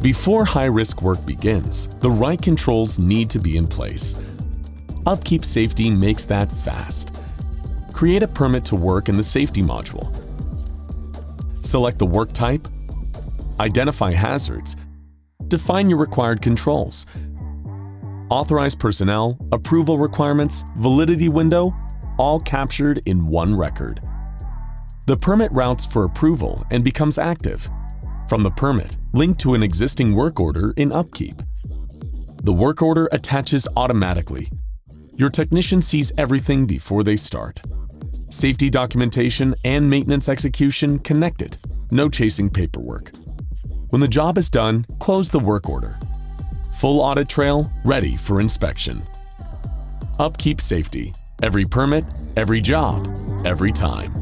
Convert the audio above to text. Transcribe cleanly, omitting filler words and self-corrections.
Before high-risk work begins, the right controls need to be in place. UpKeep Safety makes that fast. Create a permit to work in the Safety module. Select the work type, identify hazards, define your required controls, authorize personnel, approval requirements, validity window, all captured in one record. The permit routes for approval and becomes active. From the permit, link to an existing work order in UpKeep. The work order attaches automatically. Your technician sees everything before they start. Safety documentation and maintenance execution connected. No chasing paperwork. When the job is done, close the work order. Full audit trail ready for inspection. UpKeep Safety. Every permit, every job, every time.